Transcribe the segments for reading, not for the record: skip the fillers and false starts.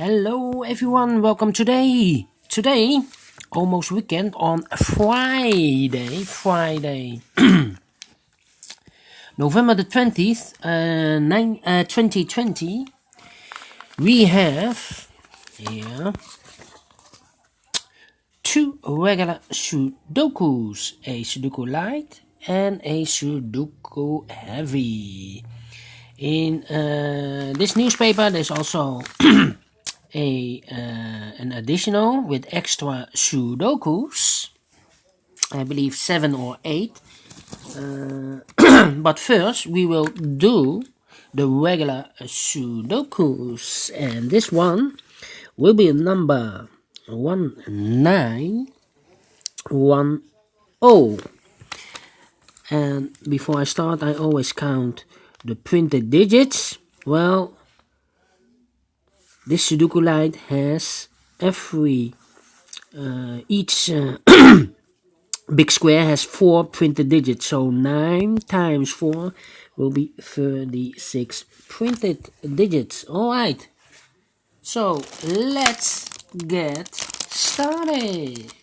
Hello everyone, welcome today, almost weekend on Friday, November the 20th, 2020, we have here two regular Sudokus, a Sudoku Light and a Sudoku Heavy. In this newspaper there's also an additional with extra Sudokus, I believe 7 or 8, but first we will do the regular Sudokus, and this one will be number 1910. And before I start, I always count the printed digits. Well, this Sudoku Light has each big square has 4 printed digits, so 9 times 4 will be 36 printed digits. Alright, so let's get started.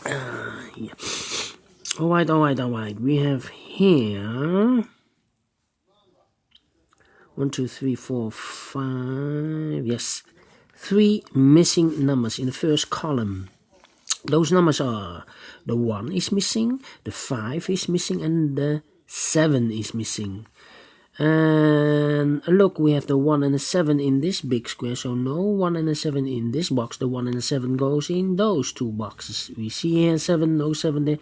Yeah. Alright, we have here 1, 2, 3, 4, 5, yes, 3 missing numbers in the first column. Those numbers are the 1 is missing, the 5 is missing, and the 7 is missing. And look, we have the 1 and the 7 in this big square, so no 1 and the 7 in this box. The 1 and the 7 goes in those 2 boxes. We see here 7, no 7 there.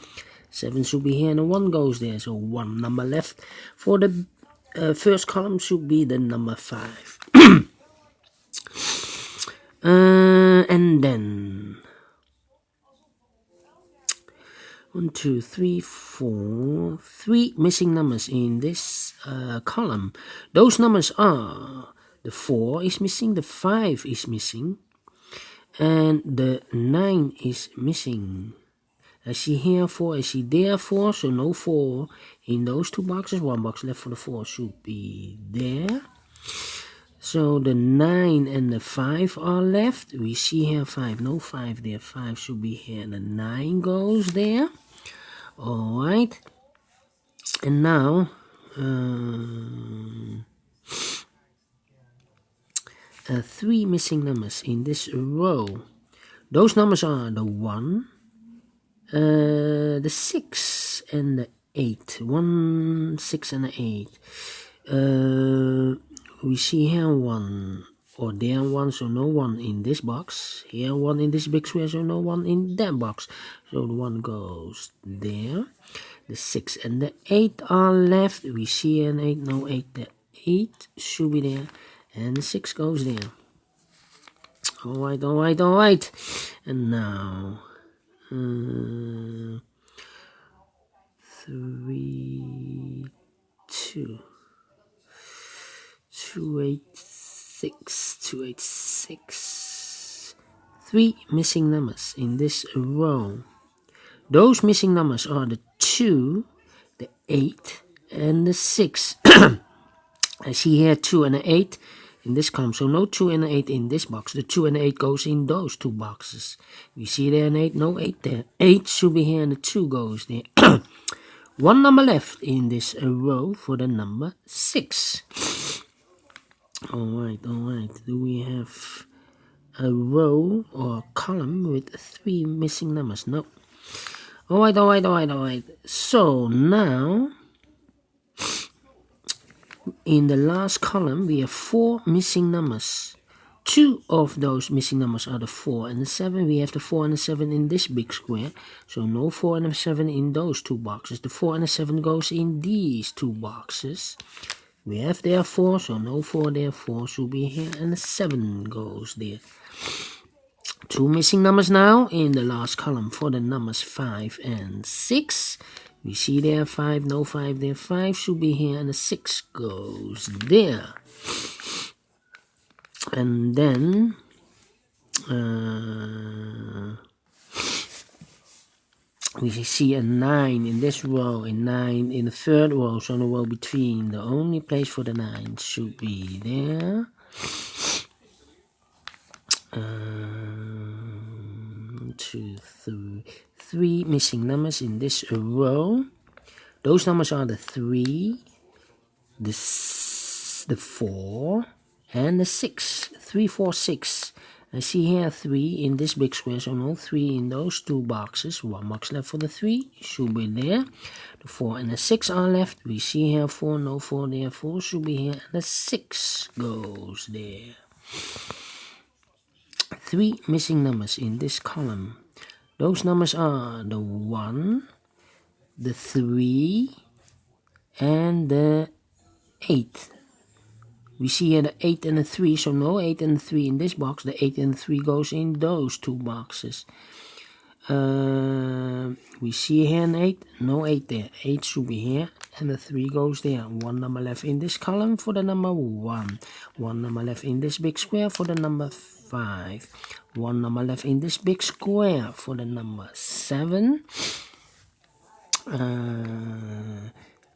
7 should be here and the 1 goes there, so 1 number left. For the first column should be the number 5. And then 1, 2, 3, 4, 3 missing numbers in this column. Those numbers are the 4 is missing, the 5 is missing, and the 9 is missing. I see here 4, I see there 4, so no 4 in those 2 boxes. 1 box left for the 4 should be there. So the 9 and the 5 are left. We see here 5, no 5 there. 5 should be here and the 9 goes there. Alright. And now 3 missing numbers in this row. Those numbers are the 1, the 6 and the 8. 1, 6 and 8. We see here 1 or there 1, so no 1 in this box. Here 1 in this big square, so no 1 in that box. So the 1 goes there. The 6 and the 8 are left. We see an 8, no 8. The 8 should be there, and the 6 goes there. Alright. And now 3, 2, 286. 3 missing numbers in this row. Those missing numbers are the 2, the 8, and the 6. I see here 2 and an 8 in this column, so no 2 and an 8 in this box. The 2 and the 8 goes in those 2 boxes. We see there an 8, no 8 there. 8 should be here and the 2 goes there. 1 number left in this row for the number 6. Alright. Do we have a row or a column with 3 missing numbers? No. Alright. So now, in the last column, we have 4 missing numbers. 2 of those missing numbers are the 4 and the 7. We have the 4 and the 7 in this big square, so no 4 and the 7 in those 2 boxes. The 4 and the 7 goes in these 2 boxes. We have there 4, so no 4 there. 4 should be here, and the 7 goes there. 2 missing numbers now in the last column for the numbers 5 and 6. We see there 5, no 5 there. 5 should be here, and the 6 goes there. And then we see a 9 in this row, a 9 in the third row, so in the row between. The only place for the 9 should be there. 2, 3. 3 missing numbers in this row. Those numbers are the 3, the 4, and the 6. 3, 4, 6. I see here 3 in this big square, so no 3 in those two boxes. 1 box left for the 3, should be there. The 4 and the 6 are left. We see here 4, no 4 there. 4 should be here, and the 6 goes there. 3 missing numbers in this column. Those numbers are the 1, the 3, and the 8. We see here the 8 and the 3, so no 8 and the 3 in this box. The 8 and the 3 goes in those two boxes. We see here an 8, no 8 there. 8 should be here, and the 3 goes there. 1 number left in this column for the number 1. 1 number left in this big square for the number 5. 1 number left in this big square for the number 7.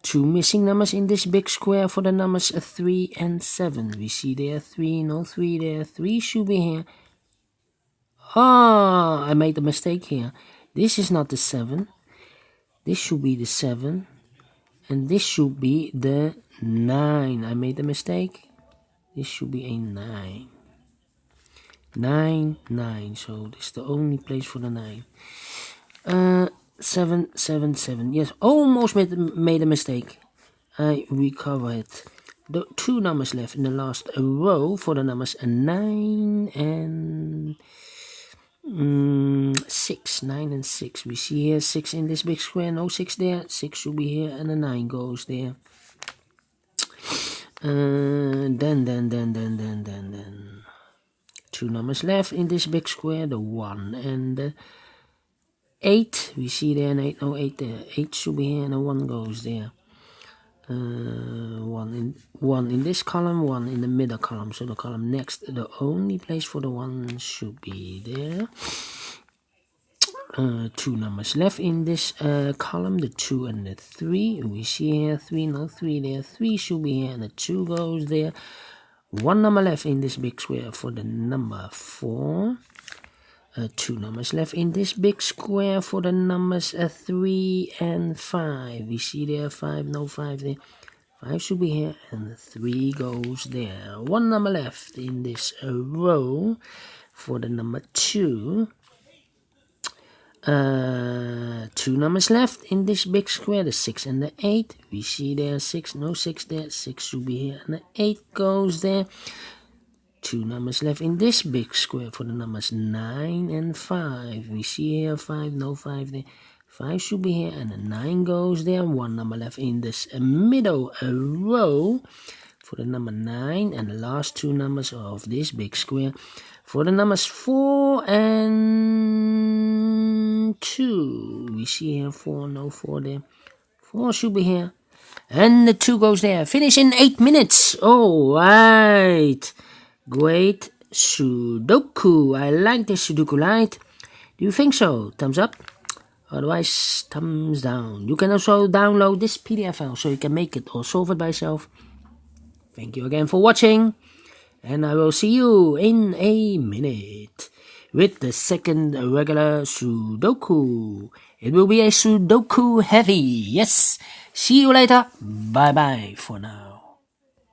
2 missing numbers in this big square for the numbers 3 and 7. We see there 3, no 3 there. 3 should be here. Ah, I made a mistake here. This is not the 7. This should be the 7. And this should be the 9. I made a mistake. This should be a 9. 9, 9. So this is the only place for the 9. 7, 7, 7. Yes, almost made a mistake. I recover it. The 2 numbers left in the last row for the numbers 9 and 6. 9 and 6. We see here 6 in this big square. No 6 there. 6 should be here, and the 9 goes there. Then 2 numbers left in this big square. The 1 and the 8. We see there an 8. No 8 there. 8 should be here, and the 1 goes there. 1 in this column, 1 in the middle column. So the column next, the only place for the 1 should be there. 2 numbers left in this column, the 2 and the 3. We see here 3, no 3 there. 3 should be here, and the 2 goes there. 1 number left in this big square for the number 4. 2 numbers left in this big square for the numbers 3 and 5. We see there 5, no 5 there. 5 should be here, and the 3 goes there. 1 number left in this row for the number 2. 2 numbers left in this big square, the 6 and the 8. We see there 6, no 6 there. 6 should be here, and the 8 goes there. 2 numbers left in this big square for the numbers 9 and 5. We see here 5, no 5 there. 5 should be here, and the 9 goes there. 1 number left in this middle row for the number 9, and the last 2 numbers of this big square for the numbers 4 and 2. We see here 4, no 4 there. 4 should be here, and the 2 goes there. Finish in 8 minutes. All right. Great Sudoku. I like this Sudoku Light. Do you think so? Thumbs up. Otherwise, thumbs down. You can also download this PDF file so you can make it or solve it by yourself. Thank you again for watching. And I will see you in a minute with the second regular Sudoku. It will be a Sudoku heavy. Yes. See you later. Bye bye for now.